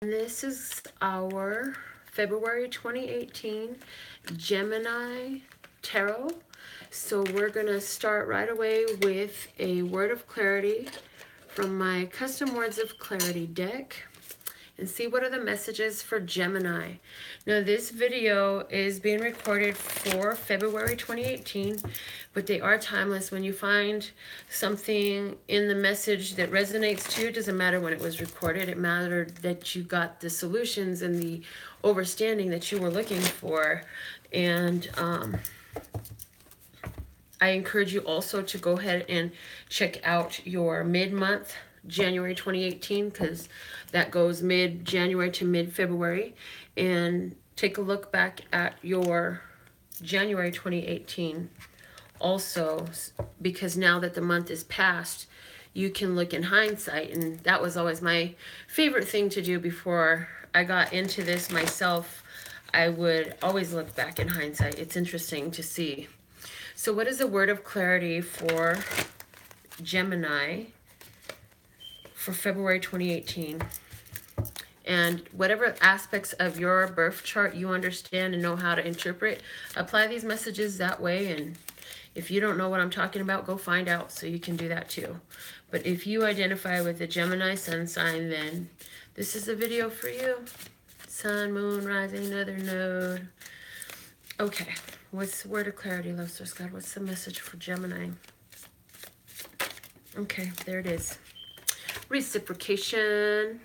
This is our February 2018 Gemini Tarot. So we're going to start right away with a word of clarity from my custom words of clarity deck and see what are the messages for Gemini. Now this video is being recorded for February 2018, but they are timeless. When you find something in the message that resonates to you, it doesn't matter when it was recorded. It mattered that you got the solutions and the understanding that you were looking for. And I encourage you also to go ahead and check out your mid-month January 2018, because that goes mid-January to mid-February, and take a look back at your January 2018 also, because now that the month is past, you can look in hindsight, and that was always my favorite thing to do before I got into this myself. I would always look back in hindsight. It's interesting to see. So what is a word of clarity for Gemini for February 2018? And whatever aspects of your birth chart you understand and know how to interpret, apply these messages that way. And if you don't know what I'm talking about, go find out so you can do that too. But if you identify with the Gemini sun sign, then this is a video for you. Sun, moon, rising, other node. Okay, what's the word of clarity, love source God? What's the message for Gemini? Okay, there it is. Reciprocation.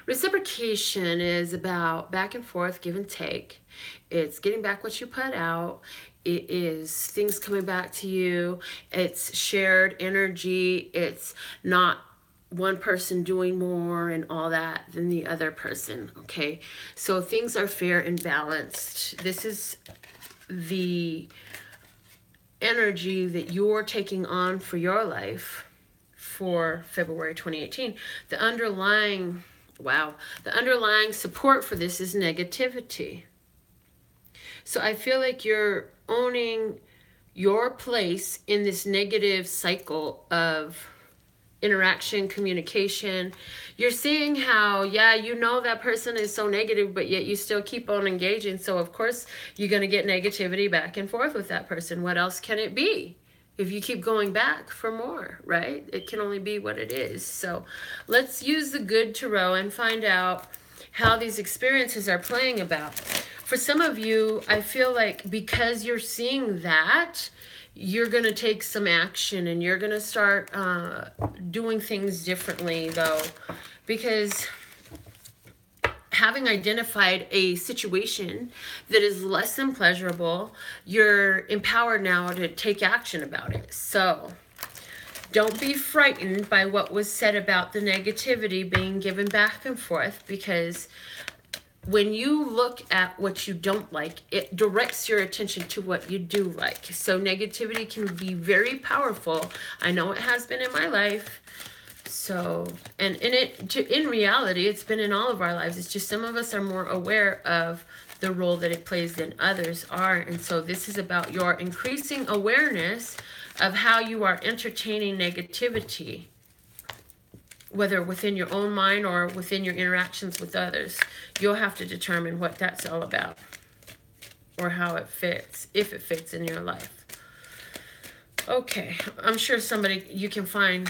Reciprocation is about back and forth, give and take. It's getting back what you put out. It is things coming back to you. It's shared energy. It's not one person doing more and all that than the other person, okay? So things are fair and balanced. This is the energy that you're taking on for your life for February 2018. The underlying support for this is negativity. So I feel like you're owning your place in this negative cycle of interaction, communication. You're seeing how, yeah, you know that person is so negative, but yet you still keep on engaging. So of course you're going to get negativity back and forth with that person. What else can it be? If you keep going back for more, right? It can only be what it is. So let's use the good tarot and find out how these experiences are playing about. For some of you, I feel like because you're seeing that, you're going to take some action and you're going to start doing things differently, though, because having identified a situation that is less than pleasurable, you're empowered now to take action about it. So don't be frightened by what was said about the negativity being given back and forth, because when you look at what you don't like, it directs your attention to what you do like. So negativity can be very powerful. I know it has been in my life. So, and in reality, it's been in all of our lives. It's just some of us are more aware of the role that it plays than others are. And so this is about your increasing awareness of how you are entertaining negativity, whether within your own mind or within your interactions with others. You'll have to determine what that's all about or how it fits, if it fits in your life. Okay, I'm sure you can find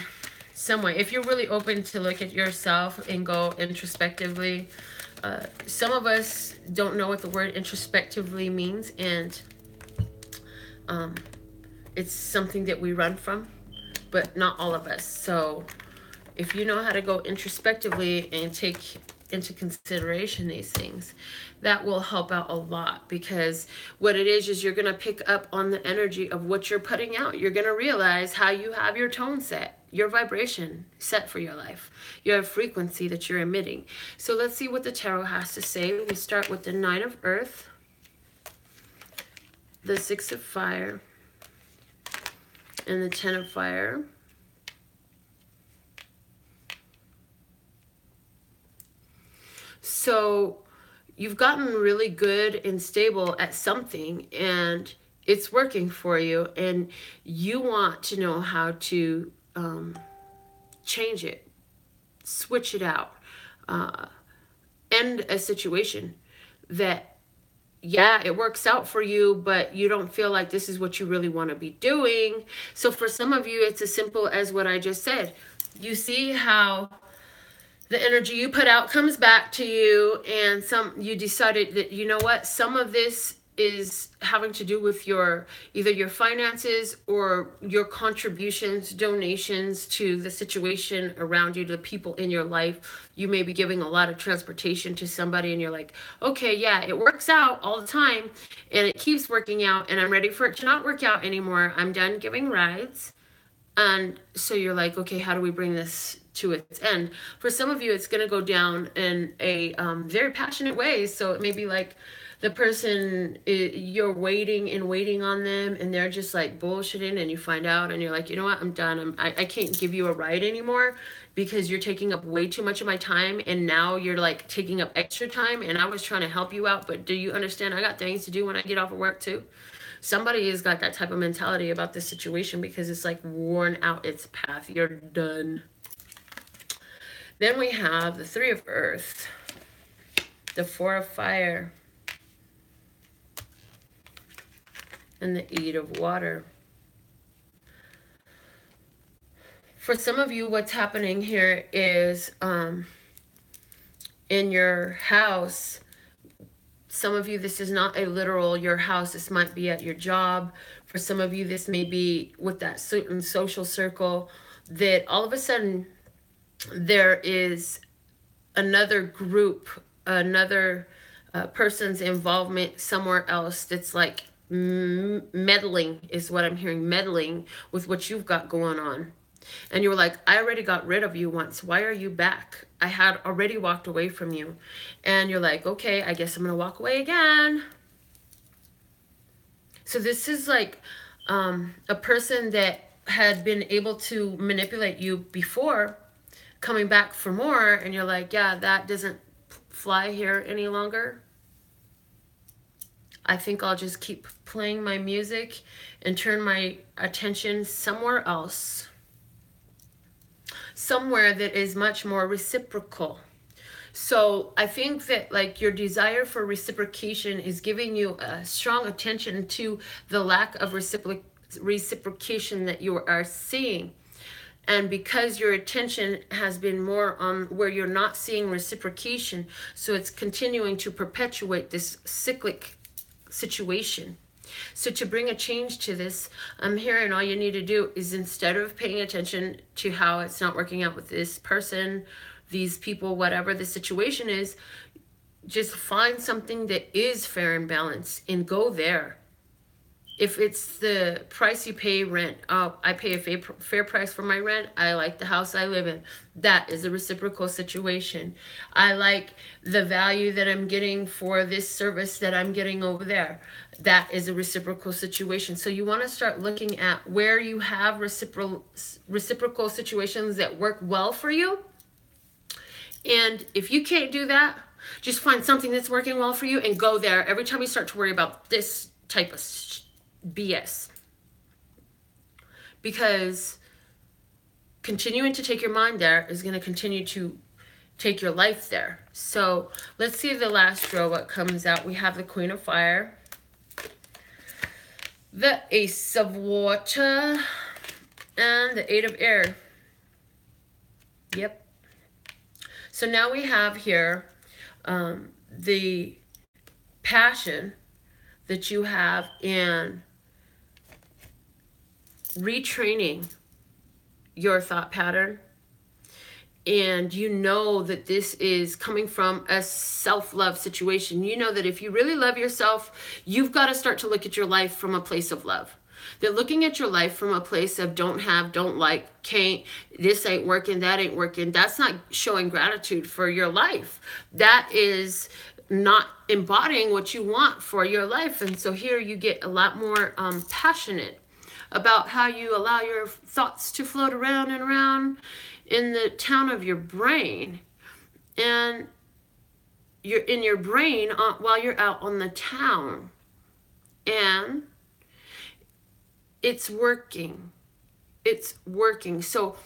some way. If you're really open to look at yourself and go introspectively, some of us don't know what the word introspectively means, and it's something that we run from, but not all of us. So if you know how to go introspectively and take into consideration these things, that will help out a lot, because what it is you're going to pick up on the energy of what you're putting out. You're going to realize how you have your tone set, your vibration set for your life, your frequency that you're emitting. So let's see what the tarot has to say. We start with the Knight of Earth, the Six of Fire, and the Ten of Fire. So you've gotten really good and stable at something, and it's working for you, and you want to know how to change it, switch it out, end a situation that, yeah, it works out for you, but you don't feel like this is what you really want to be doing. So for some of you, it's as simple as what I just said. You see how the energy you put out comes back to you, and you decided that, you know what, some of this is having to do with either your finances or your contributions, donations to the situation around you, the people in your life. You may be giving a lot of transportation to somebody, and you're like, okay, yeah, it works out all the time, and it keeps working out, and I'm ready for it to not work out anymore. I'm done giving rides. And so you're like, okay, how do we bring this to its end? For some of you, it's going to go down in a very passionate way. So it may be like the person, you're waiting on them, and they're just like bullshitting, and you find out, and you're like, you know what, I'm done. I can't give you a ride anymore because you're taking up way too much of my time, and now you're like taking up extra time, and I was trying to help you out, but do you understand I got things to do when I get off of work too? Somebody has got that type of mentality about this situation because it's like worn out its path. You're done. Then we have the Three of Earth, the Four of Fire, and the Eight of Water. For some of you, what's happening here is in your house, some of you, this is not a literal your house. This might be at your job. For some of you, this may be with that certain social circle that all of a sudden there is another group, another person's involvement somewhere else that's like meddling is what I'm hearing, meddling with what you've got going on. And you were like, I already got rid of you once. Why are you back? I had already walked away from you. And you're like, okay, I guess I'm going to walk away again. So this is like a person that had been able to manipulate you before, coming back for more. And you're like, yeah, that doesn't fly here any longer. I think I'll just keep playing my music and turn my attention somewhere else. Somewhere that is much more reciprocal. So I think that like your desire for reciprocation is giving you a strong attention to the lack of reciprocation that you are seeing. And because your attention has been more on where you're not seeing reciprocation, so it's continuing to perpetuate this cyclic situation. So to bring a change to this, I'm hearing all you need to do is, instead of paying attention to how it's not working out with this person, these people, whatever the situation is, just find something that is fair and balanced and go there. If it's the price you pay rent, I pay a fair price for my rent. I like the house I live in. That is a reciprocal situation. I like the value that I'm getting for this service that I'm getting over there. That is a reciprocal situation. So you want to start looking at where you have reciprocal situations that work well for you. And if you can't do that, just find something that's working well for you and go there every time you start to worry about this type of BS. Because continuing to take your mind there is going to continue to take your life there. So let's see the last row, what comes out. We have the Queen of Fire, the Ace of Water, and the Eight of Air. Yep. So now we have here the passion that you have in retraining your thought pattern. And you know that this is coming from a self-love situation. You know that if you really love yourself, you've got to start to look at your life from a place of love. That looking at your life from a place of don't have, don't like, can't, this ain't working, that ain't working, that's not showing gratitude for your life. That is not embodying what you want for your life. And so here you get a lot more passionate about how you allow your thoughts to float around and around in the town of your brain. And you're in your brain while you're out on the town. And it's working. It's working. So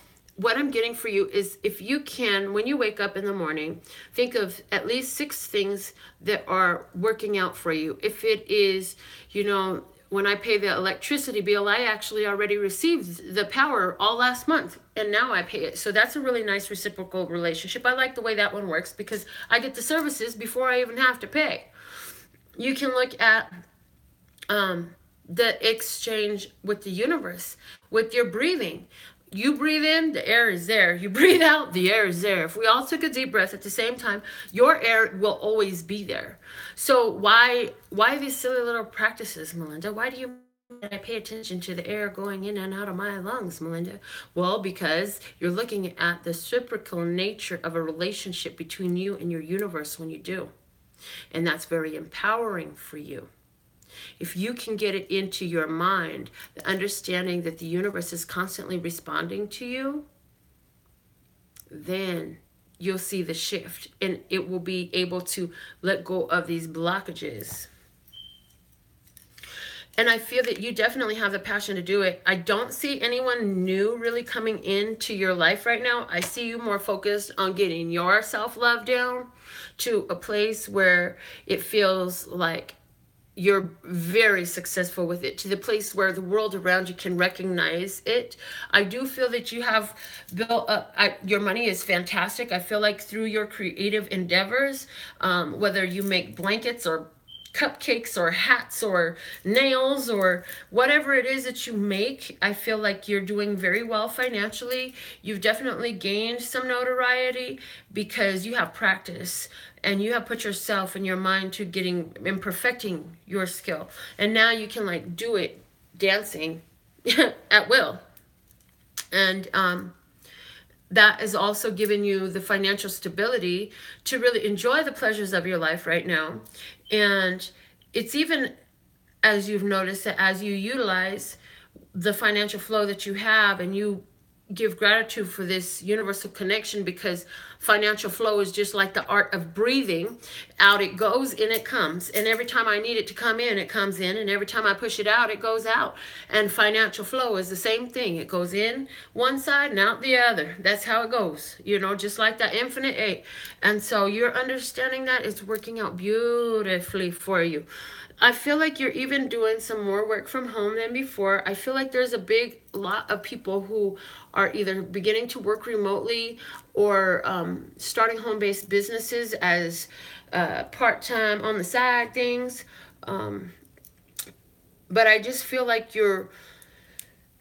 what I'm getting for you is, if you can, when you wake up in the morning, think of at least 6 things that are working out for you. If it is, you know, when I pay the electricity bill, I actually already received the power all last month, and now I pay it. So that's a really nice reciprocal relationship. I like the way that one works because I get the services before I even have to pay. You can look at the exchange with the universe, with your breathing. You breathe in, the air is there. You breathe out, the air is there. If we all took a deep breath at the same time, your air will always be there. So why these silly little practices, Melinda? Why do you I pay attention to the air going in and out of my lungs, Melinda? Well, because you're looking at the reciprocal nature of a relationship between you and your universe when you do. And that's very empowering for you. If you can get it into your mind, the understanding that the universe is constantly responding to you, then you'll see the shift and it will be able to let go of these blockages. And I feel that you definitely have the passion to do it. I don't see anyone new really coming into your life right now. I see you more focused on getting your self-love down to a place where it feels like you're very successful with it, to the place where the world around you can recognize it. I do feel that you have built up, your money is fantastic. I feel like through your creative endeavors, whether you make blankets or cupcakes or hats or nails or whatever it is that you make, I feel like you're doing very well financially. You've definitely gained some notoriety because you have practice and you have put yourself and your mind to getting and perfecting your skill. And now you can like do it dancing at will. And that has also given you the financial stability to really enjoy the pleasures of your life right now. And it's even, as you've noticed, that as you utilize the financial flow that you have and you give gratitude for this universal connection, because financial flow is just like the art of breathing. Out it goes, in it comes. And every time I need it to come in, it comes in. And every time I push it out, it goes out. And financial flow is the same thing. It goes in one side and out the other. That's how it goes, you know, just like that infinite eight. And so you're understanding that it's working out beautifully for you. I feel like you're even doing some more work from home than before. I feel like there's a big lot of people who are either beginning to work remotely or starting home-based businesses as part-time on the side things. But I just feel like you're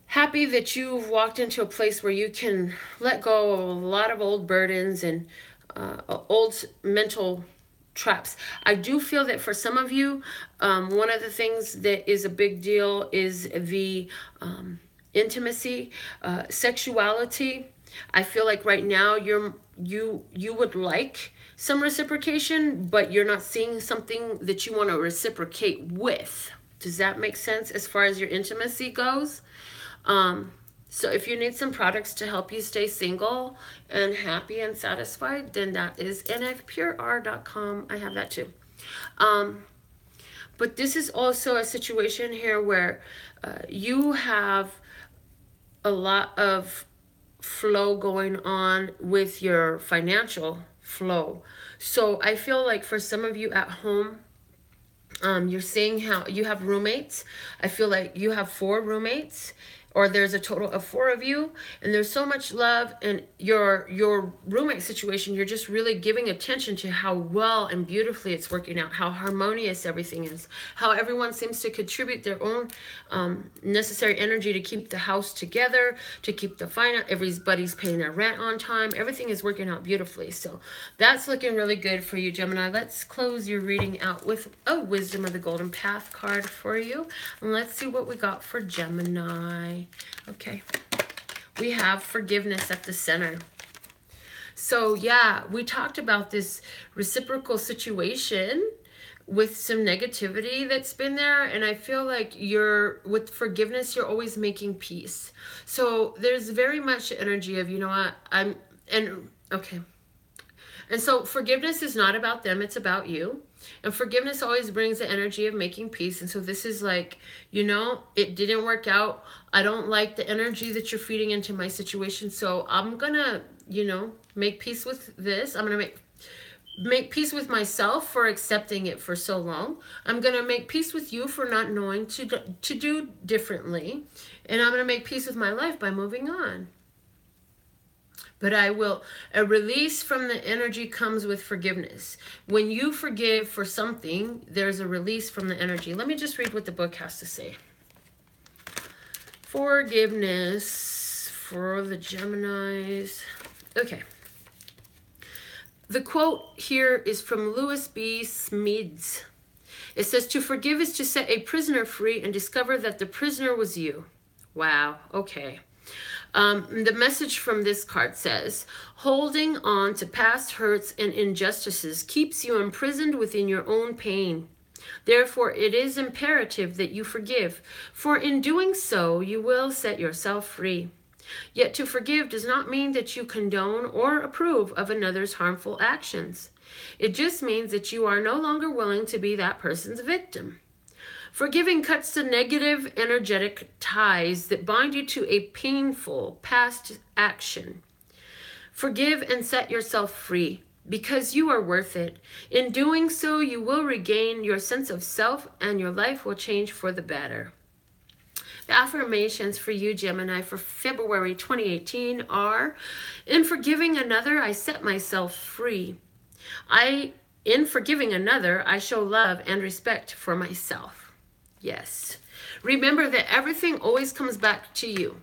happy that you've walked into a place where you can let go of a lot of old burdens and old mental traps. I do feel that for some of you, one of the things that is a big deal is the intimacy, sexuality. I feel like right now you would like some reciprocation, but you're not seeing something that you want to reciprocate with. Does that make sense as far as your intimacy goes? So if you need some products to help you stay single and happy and satisfied, then that is nfpurr.com. I have that too. But this is also a situation here where you have a lot of flow going on with your financial flow. So I feel like for some of you at home, you're seeing how you have roommates. I feel like you have 4 roommates, or there's a total of 4 of you, and there's so much love. And your roommate situation, you're just really giving attention to how well and beautifully it's working out, how harmonious everything is, how everyone seems to contribute their own necessary energy to keep the house together, to keep the finance. Everybody's paying their rent on time. Everything is working out beautifully. So that's looking really good for you, Gemini. Let's close your reading out with a Wisdom of the Golden Path card for you. And let's see what we got for Gemini. Okay, we have forgiveness at the center. So yeah, we talked about this reciprocal situation with some negativity that's been there, and I feel like with forgiveness, you're always making peace. So there's very much energy of, you know what, okay. And so forgiveness is not about them, it's about you. And forgiveness always brings the energy of making peace. And so this is like, you know, it didn't work out. I don't like the energy that you're feeding into my situation. So I'm going to, you know, make peace with this. I'm going to make peace with myself for accepting it for so long. I'm going to make peace with you for not knowing to do differently. And I'm going to make peace with my life by moving on. But a release from the energy comes with forgiveness. When you forgive for something, there's a release from the energy. Let me just read what the book has to say. Forgiveness for the Geminis. Okay. The quote here is from Louis B. Smedes. It says, to forgive is to set a prisoner free and discover that the prisoner was you. Wow. Okay. The message from this card says, holding on to past hurts and injustices keeps you imprisoned within your own pain. Therefore, it is imperative that you forgive, for in doing so, you will set yourself free. Yet to forgive does not mean that you condone or approve of another's harmful actions. It just means that you are no longer willing to be that person's victim. Forgiving cuts the negative energetic ties that bind you to a painful past action. Forgive and set yourself free because you are worth it. In doing so, you will regain your sense of self and your life will change for the better. The affirmations for you, Gemini, for February 2018 are, in forgiving another, I set myself free. In forgiving another, I show love and respect for myself. Yes. Remember that everything always comes back to you.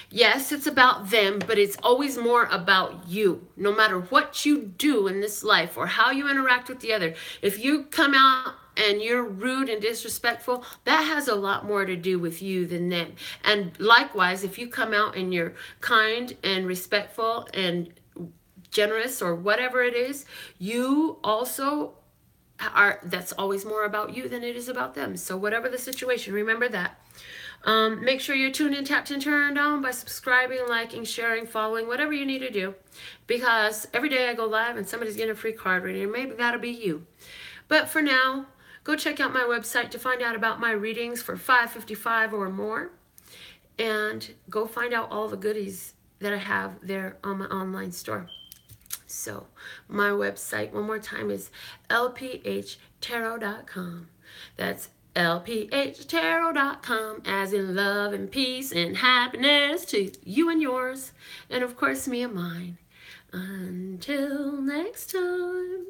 Yes, it's about them, but it's always more about you. No matter what you do in this life or how you interact with the other, if you come out and you're rude and disrespectful, that has a lot more to do with you than them. And likewise, if you come out and you're kind and respectful and generous or whatever it is, you also that's always more about you than it is about them. So whatever the situation, remember that. Make sure you're tuned in, tapped and turned on by subscribing, liking, sharing, following, whatever you need to do. Because every day I go live and somebody's getting a free card reading, and maybe that'll be you. But for now, go check out my website to find out about my readings for $5.55 or more. And go find out all the goodies that I have there on my online store. So my website, one more time, is LPHtarot.com. That's LPHtarot.com, as in love and peace and happiness to you and yours, and of course me and mine. Until next time.